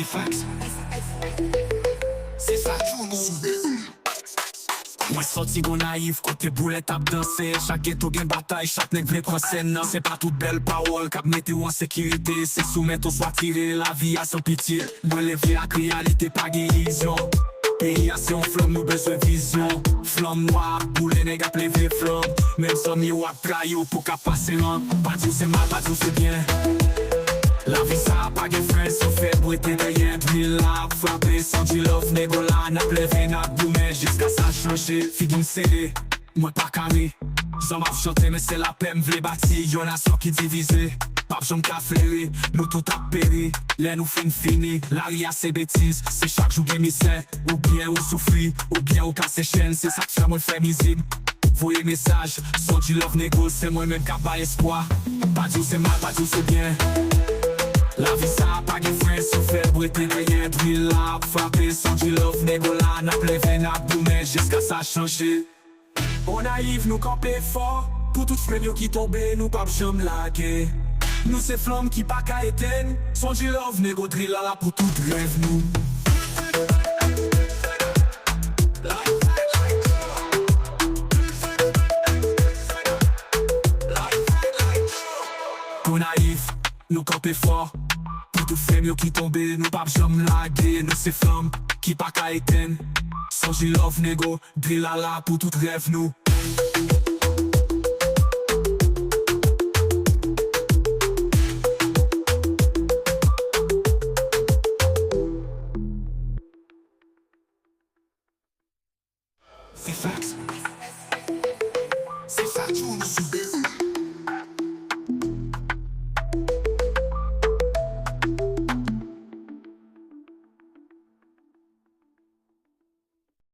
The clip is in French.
c'est fax. C'est ça tout le monde. Moi sorti gon naïf, côté boulette ap danser. Chaque ghetto gen bataille, chaque nèg vle prend scène. C'est pas toute belle parole k'ap mette ou en sécurité. C'est soumettre ou soit tirer la vie à sans pitié. Moi levé à reyalite pa guérison. Pays a c'est on flamme, nous besoin vision. Flamme noire, boule nèg ap levé flamme. Même sans mi ou ap trahi ou pour qu'a passer l'an. Pas tout c'est mal, pas tout c'est bien. La vie ça a pas de frein, sauf fait bruiter derrière. Puis là, frape, Sondjilove Nego là, n'a plevé, n'a goumen. Jusqu'à ça changer, figure serré, moi pas carré. J'en m'a chanté, mais c'est la paix, m'vle bâti. Y'en a ceux qui divisé, pape j'en qu'a flairé. Nous tout a péri, les nous fini. Lari a ses bêtises, c'est chaque jour des misère. Ou bien ou souffri, ou bien ou casse chaîne. C'est ça que fait moi le fait Mizik. Voyez message, Sondjilove Nego, c'est moi-même qui a pas espoir. Pas tout c'est mal, pas tout c'est bien. La vie ça a pas de frein, sauf fait bruiter derrière. Puis là, frape, Sondjilove Nego là, n'a plevé, n'a goumen. Jusqu'à ça changer. On naïf, nous camper fort. Pour tout frère qui tombe, nous pas jamais laguer. Nous c'est flamme qui pas qu'à éteindre. Sondjilove Nego drill là pour tout rêve nous. On naïf, nous camper fort. Pour tout frère qui tombe, nous pas jamais laguer. Nous c'est flamme qui pas qu'à éteindre. Sondjilove Nego drill là pour tout rêve nous.